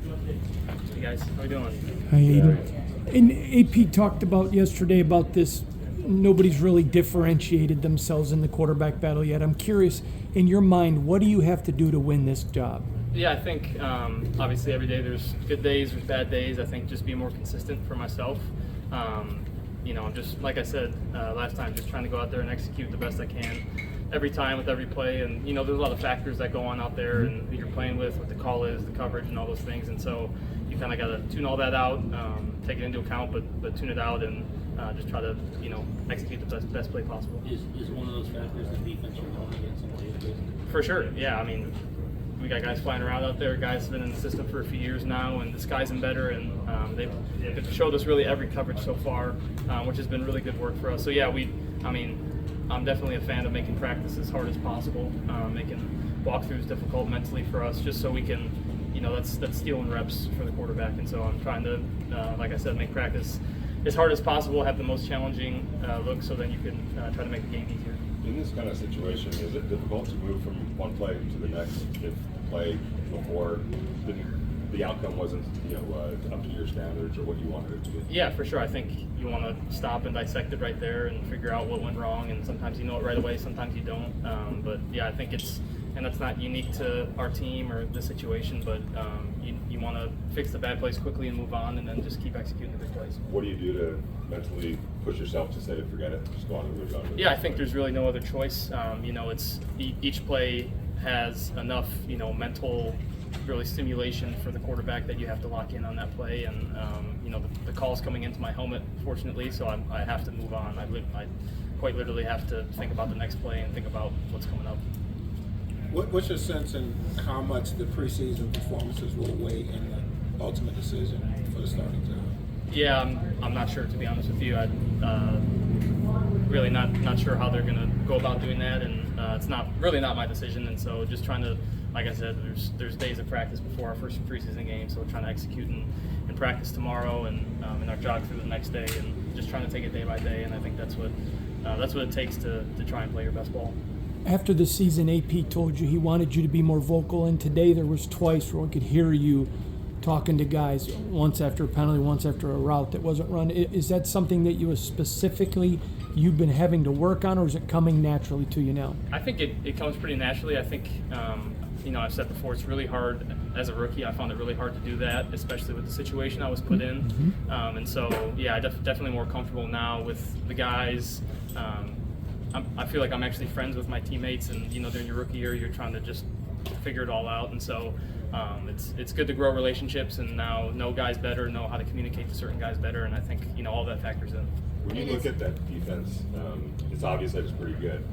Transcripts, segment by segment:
Hey guys, how we doing? Hi, Aidan. And AP talked about yesterday about this. Nobody's really differentiated themselves in the quarterback battle yet. I'm curious, in your mind, what do you have to do to win this job? Yeah, I think obviously every day there's good days, there's bad days. I think just be more consistent for myself. I'm just, like I said last time, just trying to go out there and execute the best I can every time with every play. And, there's a lot of factors that go on out there and who you're playing with, what the call is, the coverage, and all those things. And so you kind of got to tune all that out, take it into account, but tune it out and just try to, execute the best play possible. Is one of those factors the defense you're going against on a daily basis? For sure, yeah. I mean, we got guys flying around out there, guys have been in the system for a few years now, and the sky's them better, and they've showed us really every coverage so far, which has been really good work for us. So yeah, I'm definitely a fan of making practice as hard as possible, making walkthroughs difficult mentally for us, just so we can, that's stealing reps for the quarterback. And so I'm trying to, like I said, make practice as hard as possible, have the most challenging look, so then you can try to make the game easier. In this kind of situation, is it difficult to move from one play to the next if the play before the outcome wasn't, up to your standards or what you wanted it to be? Yeah, for sure. I think you want to stop and dissect it right there and figure out what went wrong. And sometimes you know it right away, sometimes you don't. But yeah, I think and that's not unique to our team or the situation, but you want to fix the bad plays quickly and move on, and then just keep executing the good plays. What do you do to mentally push yourself to say, forget it, just go on and move on? Yeah, I think there's really no other choice. It's each play has enough, mental really stimulation for the quarterback that you have to lock in on that play, and the call's coming into my helmet, fortunately, so I have to move on. I quite literally have to think about the next play and think about what's coming up. What's your sense in how much the preseason performances will weigh in the ultimate decision for the starting job? Yeah, I'm not sure, to be honest with you. I'm really not sure how they're going to go about doing that, and it's not my decision. And so just trying to, like I said, there's days of practice before our first preseason game, so we're trying to execute in practice tomorrow and in our jog through the next day, and just trying to take it day by day. And I think that's what it takes to try and play your best ball. After the season, AP told you he wanted you to be more vocal, and today there was twice where one could hear you talking to guys, once after a penalty, once after a route that wasn't run. Is that something that you've been having to work on, or is it coming naturally to you now? I think it comes pretty naturally. I think, I've said before, it's really hard as a rookie. I found it really hard to do that, especially with the situation I was put in. Mm-hmm. And so, yeah, definitely more comfortable now with the guys. I feel like I'm actually friends with my teammates, and during your rookie year, you're trying to just figure it all out, and so it's good to grow relationships, and now know guys better, know how to communicate to certain guys better, and I think all that factors in. When you look at that defense, it's obvious that it's pretty good.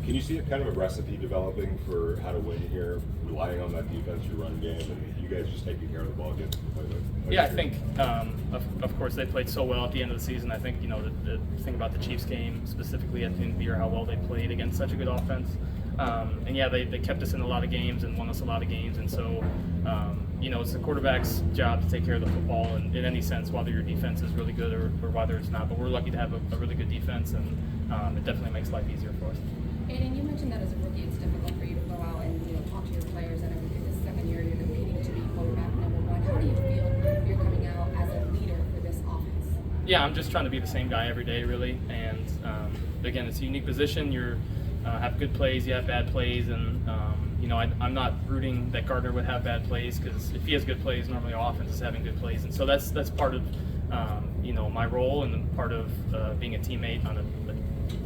Can you see a kind of a recipe developing for how to win here, relying on that defense, your run game, and you guys just taking care of the ball against the play? Yeah, I think, of course, they played so well at the end of the season. I think, the thing about the Chiefs game, specifically at the end of the year, how well they played against such a good offense. And yeah, they kept us in a lot of games and won us a lot of games. And so, it's the quarterback's job to take care of the football in any sense, whether your defense is really good or whether it's not. But we're lucky to have a really good defense, and it definitely makes life easier for us. Aidan, you mentioned that as a rookie, it's difficult for you to go out and talk to your players, and everything. This second year, you're competing to be quarterback number one. How do you feel you're coming out as a leader for this offense? Yeah, I'm just trying to be the same guy every day, really. And again, it's a unique position. You have good plays, you have bad plays, and I'm not rooting that Gardner would have bad plays, because if he has good plays, normally our offense is having good plays, and so that's part of my role and part of being a teammate on a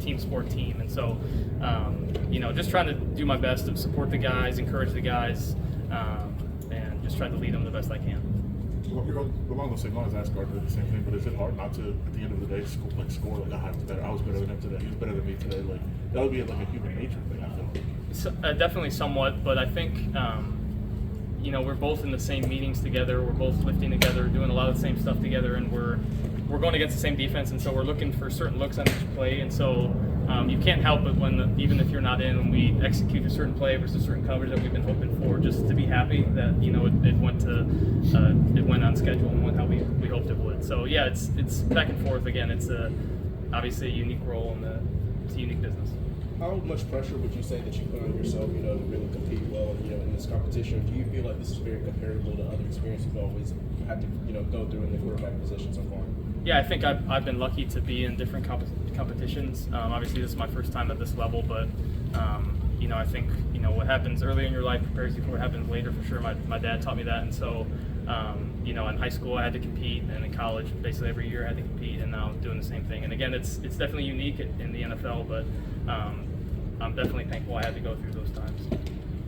team sport team. And so just trying to do my best to support the guys, encourage the guys, and just try to lead them the best I can. Along those same lines, I asked Gardner the same thing, but is it hard not to, at the end of the day, score like I was better, I was better than him today, he was better than me today? Like, that would be like a human nature thing, I feel. So, definitely somewhat, but I think we're both in the same meetings together, we're both lifting together, doing a lot of the same stuff together, and we're going against the same defense, and so we're looking for certain looks on each play, and so you can't help it even if you're not in, when we execute a certain play versus a certain coverage that we've been hoping for, just to be happy that it went on schedule and went how we hoped it would. So yeah, it's back and forth again. It's obviously a unique role, and it's a unique business. How much pressure would you say that you put on yourself, to really compete well, in this competition? Do you feel like this is very comparable to other experiences you've always had to, go through in the quarterback position so far? Yeah, I think I've been lucky to be in different competitions. Obviously, this is my first time at this level, but I think what happens early in your life prepares you for what happens later for sure. My dad taught me that, and so in high school I had to compete, and in college basically every year I had to compete, and now I'm doing the same thing. And again, it's definitely unique in the NFL, but I'm definitely thankful I had to go through those times.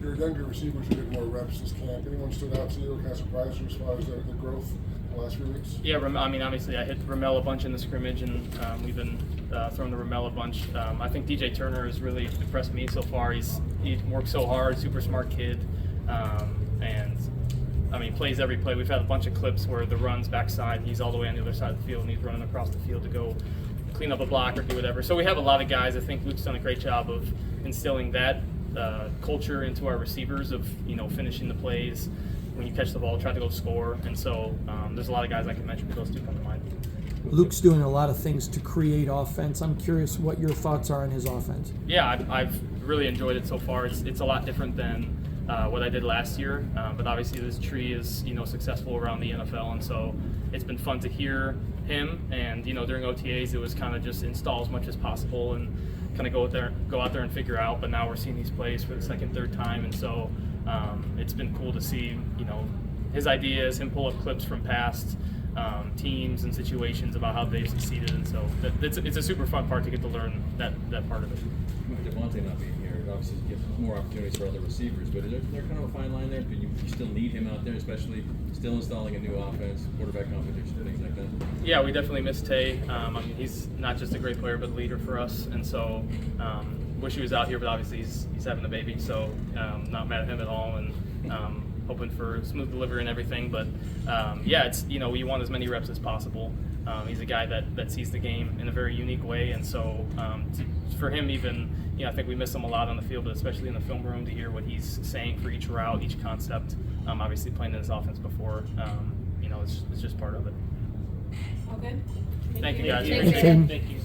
Your younger receivers who did more reps this camp, anyone stood out to you, kind of surprised you as far as their growth in the last few weeks? Yeah, obviously I hit Ramel a bunch in the scrimmage, and we've been throwing to Ramel a bunch. I think DJ Turner has really impressed me so far. He works so hard, super smart kid, and plays every play. We've had a bunch of clips where the run's backside, he's all the way on the other side of the field, and he's running across the field to go clean up a block or do whatever. So we have a lot of guys. I think Luke's done a great job of instilling that culture into our receivers of finishing the plays. When you catch the ball, try to go score. And so there's a lot of guys I can mention, but those two come to mind. Luke's doing a lot of things to create offense. I'm curious what your thoughts are on his offense. Yeah, I've really enjoyed it so far. It's a lot different than what I did last year, but obviously this tree is successful around the NFL, and so it's been fun to hear him. And during OTAs it was kind of just install as much as possible and kind of go out there and figure out. But now we're seeing these plays for the second, third time, and so it's been cool to see his ideas, him pull up clips from past teams and situations about how they've succeeded, and so it's a super fun part to get to learn that part of it. With Devontae not being here, it obviously gives more opportunities for other receivers, but is there kind of a fine line there? Do you still need him out there, especially still installing a new offense, quarterback competition, things like that? Yeah, we definitely miss Tay. He's not just a great player, but a leader for us, and so wish he was out here, but obviously he's having a baby, so not mad at him at all, and hoping for smooth delivery and everything. But it's we want as many reps as possible. He's a guy that sees the game in a very unique way, and so for him even, I think we miss him a lot on the field, but especially in the film room to hear what he's saying for each route, each concept. Obviously playing in his offense before, it's just part of it. All good? Thank you guys. Thank you. Thank you. Thank you.